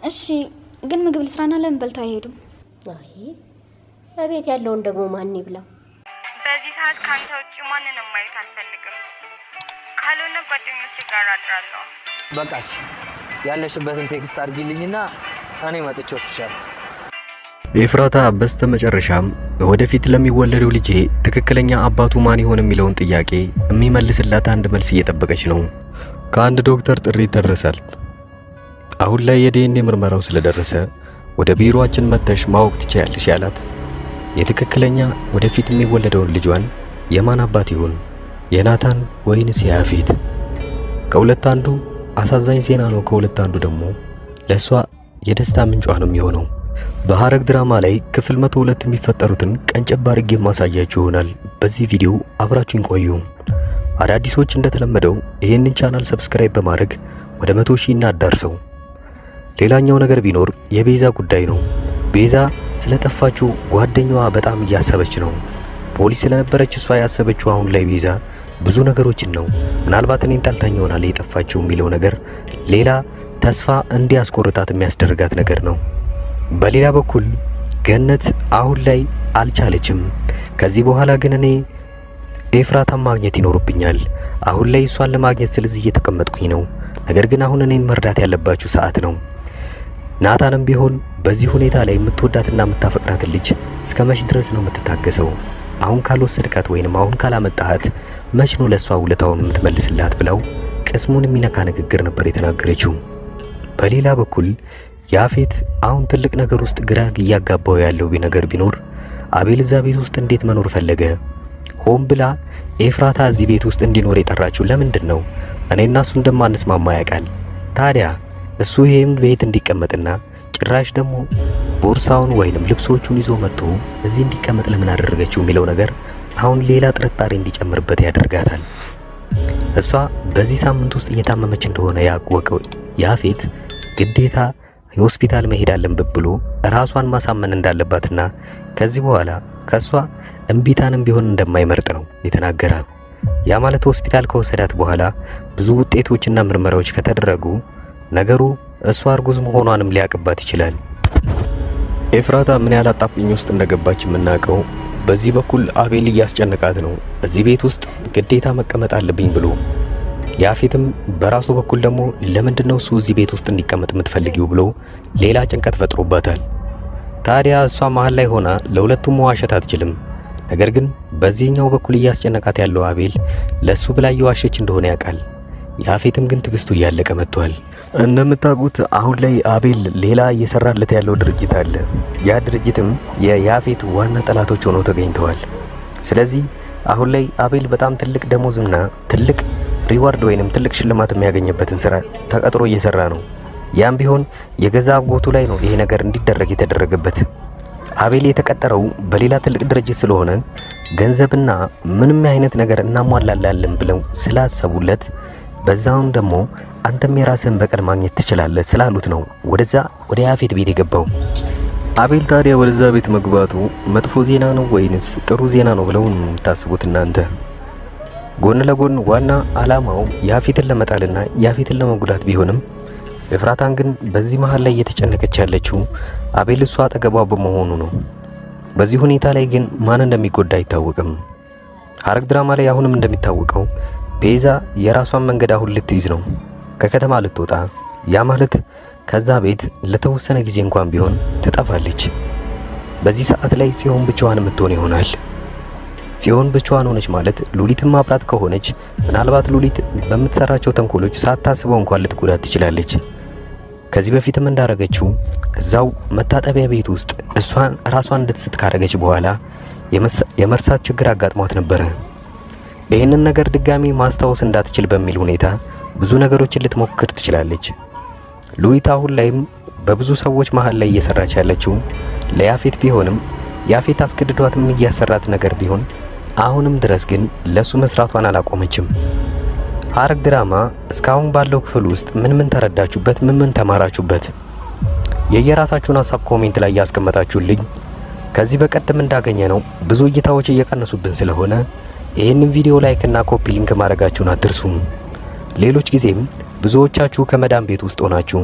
እሺ ግን ምግብ ልስራና ለምን በልተው አይሄዱም? አይ አቤት ያለውን ደግሞ ማን ይብላው? በዚህ ሰዓት ካንተ ውጪ ማንንም ማየት አልፈልግም። ካልሆነ ጓደኞቼ ጋር አድራለሁ። በቃሽ ያለሽበትን ቴክስት አድርጊልኝና እኔ መጥቼ ወስድሻለሁ። ኤፍራታ በስተመጨረሻም ወደፊት ለሚወለደው ልጅ ትክክለኛ አባቱ ማን ይሆን የሚለውን ጥያቄ የሚመልስላት አንድ መልስ እየጠበቀች ነው። ከአንድ ዶክተር ጥሪ ደረሳል። አሁን ላይ የዲኤንኤ ምርመራው ስለደረሰ ወደ ቢሮአችን መጥተሽ ማወቅ ትችያለሽ ያላት የትክክለኛ ወደፊት የሚወለደውን ልጇን የማን አባት ይሆን? የናታን ወይንስ ያፌት? ከሁለት አንዱ አሳዛኝ ዜና ነው፣ ከሁለት አንዱ ደግሞ ለሷ የደስታ ምንጯ ነው የሚሆነው። በሐረግ ድራማ ላይ ክፍል 102 የሚፈጠሩትን ቀንጨብ አድርጌ ማሳያችሁ ይሆናል። በዚህ ቪዲዮ አብራችሁን ቆዩ። አዳዲሶች እንደተለመደው ይሄንን ቻናል ሰብስክራይብ በማድረግ ወደ 100,000 እናዳርሰው። ሌላኛው ነገር ቢኖር የቤዛ ጉዳይ ነው። ቤዛ ስለጠፋችው ጓደኛዋ በጣም እያሰበች ነው። ፖሊስ ስለነበረች እሷ ያሰበችው አሁን ላይ ቤዛ ብዙ ነገሮችን ነው። ምናልባት እኔን ጠልታኝ ይሆናል የጠፋችው የሚለው ነገር ሌላ ተስፋ እንዲያስቆርጣት የሚያስደርጋት ነገር ነው። በሌላ በኩል ገነት አሁን ላይ አልቻለችም። ከዚህ በኋላ ግን እኔ ኤፍራታን ማግኘት ይኖርብኛል። አሁን ላይ እሷን ለማግኘት ስለዚህ እየተቀመጥኩኝ ነው። ነገር ግን አሁን እኔን መርዳት ያለባችሁ ሰዓት ነው። ናታንም ቢሆን በዚህ ሁኔታ ላይ የምትወዳትና የምታፈቅራት ልጅ እስከመች ድረስ ነው የምትታገሰው? አሁን ካልወሰድካት ወይንም አሁን ካላመጣሃት መች ነው ለሷ ውለታውን የምትመልስላት ብለው ቅስሙን የሚነካ ንግግር ነበር የተናገረችው። በሌላ በኩል ያፌት አሁን ትልቅ ነገር ውስጥ ግራ እያጋባው ያለው ነገር ቢኖር አቤል እዛ ቤት ውስጥ እንዴት መኖር ፈለገ? ሆም ብላ ኤፍራታ እዚህ ቤት ውስጥ እንዲኖር የጠራችው ለምንድን ነው? እኔና እሱ እንደማንስማማ ያውቃል። ታዲያ እሱ ይሄን ቤት እንዲቀመጥና ጭራሽ ደግሞ ቦርሳውን ወይንም ልብሶቹን ይዞ መጥቶ እዚህ እንዲቀመጥ ለምን አደረገችው የሚለው ነገር አሁን ሌላ ጥርጣሬ እንዲጨምርበት ያደርጋታል። እሷ በዚህ ሳምንት ውስጥ እየታመመች እንደሆነ ያወቀው ያፌት ግዴታ ሆስፒታል መሄድ አለበት ብሎ ራሷን ማሳመን እንዳለባትና ከዚህ በኋላ ከሷ እንቢታንም ቢሆን እንደማይመርጥ ነው የተናገረው። ያ ማለት ሆስፒታል ከወሰዳት በኋላ ብዙ ውጤቶችና ምርመራዎች ከተደረጉ ነገሩ እሷ እርጉዝ መሆኗንም ሊያቀባት ይችላል። ኤፍራታ ምን ያህል አጣብቂኝ ውስጥ እንደገባች የምናውቀው በዚህ በኩል አቤል እያስጨነቃት ነው። እዚህ ቤት ውስጥ ግዴታ መቀመጥ አለብኝ ብሎ ያፌትም በራሱ በኩል ደግሞ ለምንድነው እሱ እዚህ ቤት ውስጥ እንዲቀመጥ የምትፈልጊው ብሎ ሌላ ጭንቀት ፈጥሮባታል። ታዲያ እሷ መሃል ላይ ሆና ለሁለቱም መዋሸት አትችልም። ነገር ግን በዚህኛው በኩል እያስጨነቃት ያለው አቤል ለሱ ብላ እየዋሸች እንደሆነ ያውቃል። ያፌትም ግን ትግስቱ እያለቀ መጥቷል። እንደምታውቁት አሁን ላይ አቤል ሌላ እየሰራለት ያለው ድርጅት አለ። ያ ድርጅትም የያፌት ዋና ጠላቶች ሆነው ተገኝተዋል። ስለዚህ አሁን ላይ አቤል በጣም ትልቅ ደሞዝና ትልቅ ሪዋርድ ወይንም ትልቅ ሽልማት የሚያገኝበትን ስራ ተቀጥሮ እየሰራ ነው። ያም ቢሆን የገዛ አጎቱ ላይ ነው ይሄ ነገር እንዲደረግ የተደረገበት። አቤል የተቀጠረው በሌላ ትልቅ ድርጅት ስለሆነ ገንዘብና ምንም አይነት ነገር እናሟላላለን ብለው ስላሰቡለት በዛውም ደግሞ አንተም የራስን በቀል ማግኘት ትችላለህ ስላሉት ነው ወደ ያፌት ቤት የገባው። አቤል ታዲያ ወደዛ ቤት መግባቱ መጥፎ ዜና ነው ወይንስ ጥሩ ዜና ነው ብለው ታስቡት እናንተ? ጎን ለጎን ዋና አላማው ያፌትን ለመጣልና ያፌትን ለመጉዳት ቢሆንም ኤፍራታን ግን በዚህ መሃል ላይ እየተጨነቀች ያለችው አቤል እሷ አጠገቧ በመሆኑ ነው። በዚህ ሁኔታ ላይ ግን ማን እንደሚጎዳ አይታወቅም። ሐረግ ድራማ ላይ አሁንም እንደሚታወቀው ቤዛ የራሷን መንገድ አሁን ልትይዝ ነው፣ ከከተማ ልትወጣ። ያ ማለት ከዛ ቤት ለተወሰነ ጊዜ እንኳን ቢሆን ትጠፋለች። በዚህ ሰዓት ላይ ጽዮን ብቻዋን የምትሆን ይሆናል። ጽዮን ብቻዋን ሆነች ማለት ሉሊትም ማብራት ከሆነች ምናልባት ሉሊት በምትሰራቸው ተንኮሎች ሳታስበው እንኳን ልትጎዳት ትችላለች። ከዚህ በፊትም እንዳረገችው እዛው መታጠቢያ ቤት ውስጥ ራሷን እንድትስት ካረገች በኋላ የመርሳት ችግር አጋጥሟት ነበር። ይህንን ነገር ድጋሚ ማስታወስ እንዳትችል በሚል ሁኔታ ብዙ ነገሮችን ልትሞክር ትችላለች። ሉሊት አሁን ላይም በብዙ ሰዎች መሃል ላይ እየሰራች ያለችው ለያፌት ቢሆንም ያፌት አስገድዷትም እያሰራት ነገር ቢሆን አሁንም ድረስ ግን ለሱ መስራቷን አላቆመችም። ሐረግ ድራማ እስካሁን ባለው ክፍል ውስጥ ምን ተረዳችሁበት? ምን ተማራችሁበት? የየራሳችሁን ሐሳብ ኮሜንት ላይ ያስቀመጣችሁልኝ። ከዚህ በቀደም እንዳገኘ ነው ብዙ እይታዎች እየቀነሱብን ስለሆነ ይሄንን ቪዲዮ ላይክ እና ኮፒ ሊንክ ማድረጋችሁን አትርሱ። ሌሎች ጊዜም ብዙዎቻችሁ ከመዳም ቤት ውስጥ ሆናችሁ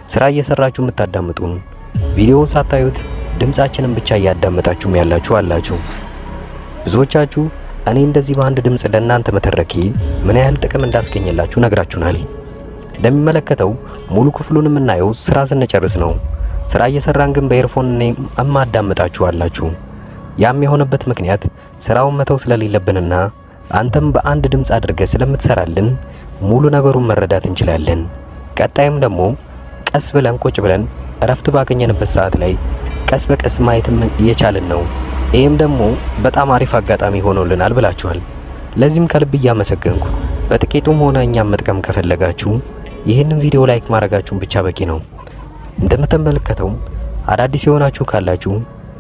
ስራ እየሰራችሁ የምታዳምጡን ቪዲዮውን ሳታዩት ድምጻችንን ብቻ እያዳመጣችሁም ያላችሁ አላችሁ። ብዙዎቻችሁ እኔ እንደዚህ በአንድ ድምጽ ለእናንተ መተረኬ ምን ያህል ጥቅም እንዳስገኘላችሁ ነግራችሁናል። እንደሚመለከተው ሙሉ ክፍሉን የምናየው ስራ ስንጨርስ ነው። ስራ እየሰራን ግን በኤርፎን እማዳምጣችሁ አላችሁ። ያም የሆነበት ምክንያት ስራውን መተው ስለሌለብንና አንተም በአንድ ድምጽ አድርገህ ስለምትሰራልን ሙሉ ነገሩን መረዳት እንችላለን። ቀጣይም ደግሞ ቀስ ብለን ቁጭ ብለን እረፍት ባገኘንበት ሰዓት ላይ ቀስ በቀስ ማየትም እየቻልን ነው። ይሄም ደግሞ በጣም አሪፍ አጋጣሚ ሆኖልናል ብላችኋል። ለዚህም ከልብ እያመሰገንኩ በጥቂቱም ሆነ እኛም መጥቀም ከፈለጋችሁ ይህንን ቪዲዮ ላይክ ማድረጋችሁን ብቻ በቂ ነው። እንደምትመለከተው አዳዲስ የሆናችሁ ካላችሁ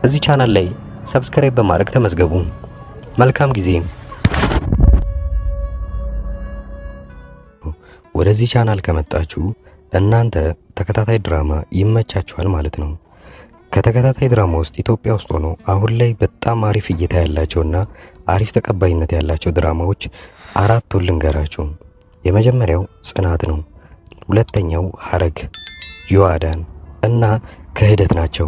እዚህ ቻናል ላይ ሰብስክራይብ በማድረግ ተመዝገቡ። መልካም ጊዜ። ወደዚህ ቻናል ከመጣችሁ እናንተ ተከታታይ ድራማ ይመቻችኋል ማለት ነው። ከተከታታይ ድራማ ውስጥ ኢትዮጵያ ውስጥ ሆኖ አሁን ላይ በጣም አሪፍ እይታ ያላቸውና አሪፍ ተቀባይነት ያላቸው ድራማዎች አራቱን ልንገራችሁ። የመጀመሪያው ጽናት ነው። ሁለተኛው ሐረግ፣ ዮአዳን እና ክህደት ናቸው።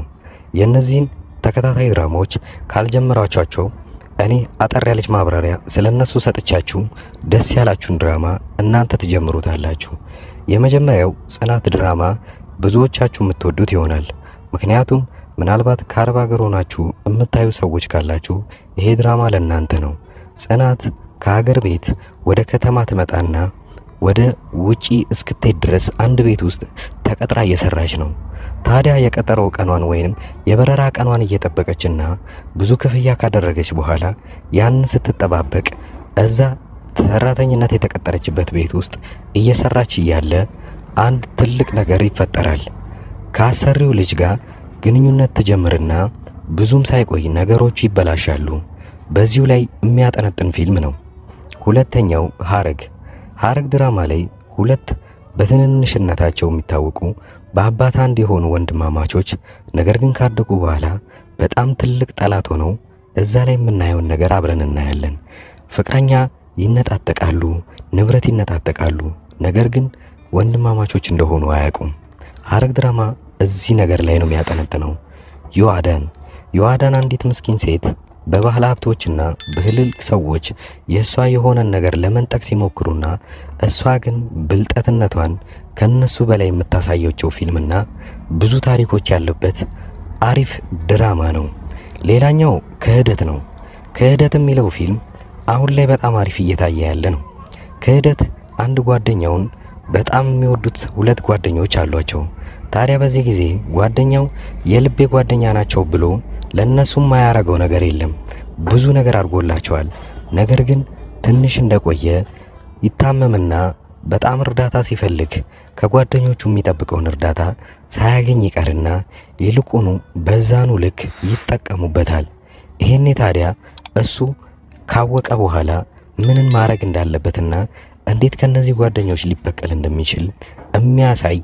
የነዚህን ተከታታይ ድራማዎች ካልጀመራችሁ እኔ አጠር ያለች ማብራሪያ ስለነሱ ሰጥቻችሁ ደስ ያላችሁን ድራማ እናንተ ትጀምሩታላችሁ። የመጀመሪያው ጽናት ድራማ ብዙዎቻችሁ የምትወዱት ይሆናል። ምክንያቱም ምናልባት ከአረብ ሀገር ሆናችሁ የምታዩ ሰዎች ካላችሁ ይሄ ድራማ ለእናንተ ነው። ጽናት ከሀገር ቤት ወደ ከተማ ትመጣና ወደ ውጪ እስክትሄድ ድረስ አንድ ቤት ውስጥ ተቀጥራ እየሰራች ነው። ታዲያ የቀጠረው ቀኗን ወይንም የበረራ ቀኗን እየጠበቀችና ብዙ ክፍያ ካደረገች በኋላ ያን ስትጠባበቅ እዛ ሰራተኝነት የተቀጠረችበት ቤት ውስጥ እየሰራች እያለ አንድ ትልቅ ነገር ይፈጠራል። ከአሰሪው ልጅ ጋር ግንኙነት ትጀምርና ብዙም ሳይቆይ ነገሮች ይበላሻሉ። በዚሁ ላይ የሚያጠነጥን ፊልም ነው። ሁለተኛው ሐረግ ድራማ ላይ ሁለት በትንንሽነታቸው የሚታወቁ በአባት አንድ የሆኑ ወንድማማቾች ነገር ግን ካደጉ በኋላ በጣም ትልቅ ጠላት ሆነው እዛ ላይ የምናየውን ነገር አብረን እናያለን። ፍቅረኛ ይነጣጠቃሉ፣ ንብረት ይነጣጠቃሉ፣ ነገር ግን ወንድማማቾች እንደሆኑ አያውቁም። ሐረግ ድራማ እዚህ ነገር ላይ ነው የሚያጠነጥነው። ዮአዳን አንዲት ምስኪን ሴት በባህል ሀብቶችና በህልል ሰዎች የሷ የሆነን ነገር ለመንጠቅ ሲሞክሩና እሷ ግን ብልጠትነቷን ከነሱ በላይ የምታሳየው ፊልምና ብዙ ታሪኮች ያሉበት አሪፍ ድራማ ነው። ሌላኛው ክህደት ነው። ክህደት የሚለው ፊልም አሁን ላይ በጣም አሪፍ እየታየ ያለ ነው። ክህደት አንድ ጓደኛውን በጣም የሚወዱት ሁለት ጓደኞች አሏቸው። ታዲያ በዚህ ጊዜ ጓደኛው የልቤ ጓደኛ ናቸው ብሎ ለነሱም ማያረገው ነገር የለም። ብዙ ነገር አድርጎላቸዋል። ነገር ግን ትንሽ እንደቆየ ይታመምና በጣም እርዳታ ሲፈልግ ከጓደኞቹ የሚጠብቀውን እርዳታ ሳያገኝ ይቀርና ይልቁኑ በዛኑ ልክ ይጠቀሙበታል። ይሄኔ ታዲያ እሱ ካወቀ በኋላ ምንን ማድረግ እንዳለበትና እንዴት ከነዚህ ጓደኞች ሊበቀል እንደሚችል የሚያሳይ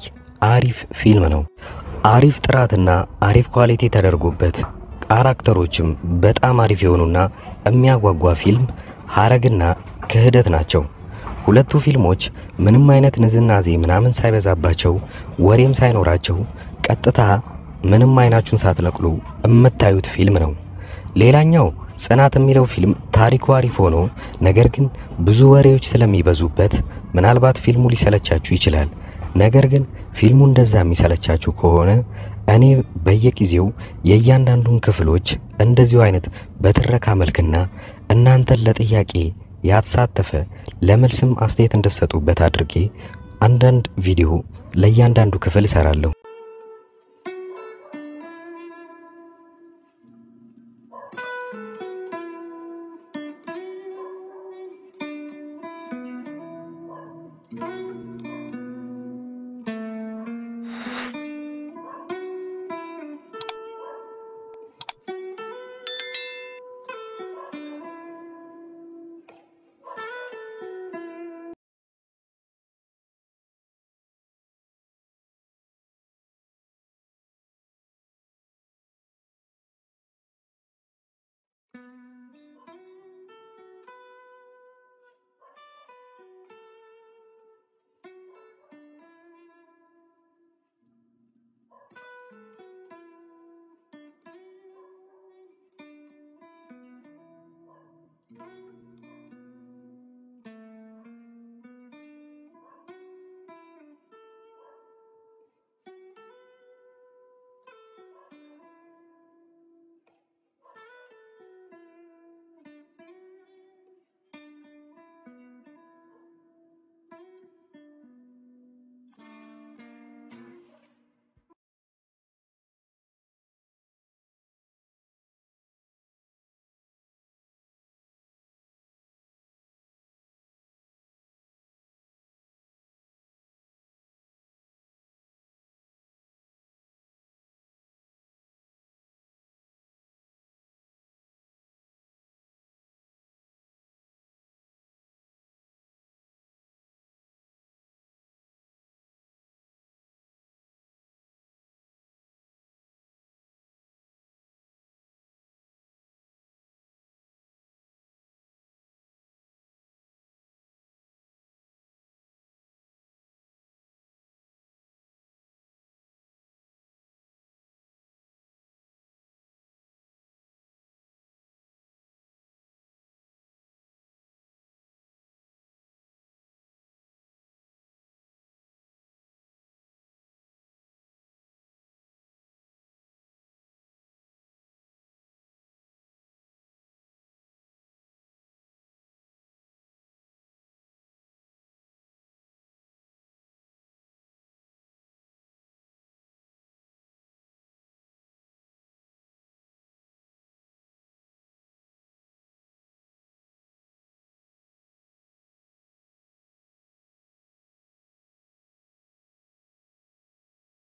አሪፍ ፊልም ነው። አሪፍ ጥራትና አሪፍ ኳሊቲ ተደርጎበት ካራክተሮችም በጣም አሪፍ የሆኑና የሚያጓጓ ፊልም ሐረግና ክህደት ናቸው። ሁለቱ ፊልሞች ምንም አይነት ንዝናዜ ምናምን ሳይበዛባቸው ወሬም ሳይኖራቸው ቀጥታ ምንም አይናችሁን ሳትነቅሉ የምታዩት ፊልም ነው። ሌላኛው ጽናት የሚለው ፊልም ታሪኩ አሪፍ ሆኖ ነገር ግን ብዙ ወሬዎች ስለሚበዙበት ምናልባት ፊልሙ ሊሰለቻችሁ ይችላል። ነገር ግን ፊልሙ እንደዛ የሚሰለቻችሁ ከሆነ እኔ በየጊዜው የእያንዳንዱን ክፍሎች እንደዚሁ አይነት በትረካ መልክና እናንተን ለጥያቄ ያተሳተፈ ለመልስም አስተያየት እንደሰጡበት አድርጌ አንዳንድ ቪዲዮ ለእያንዳንዱ ክፍል እሰራለሁ። Thank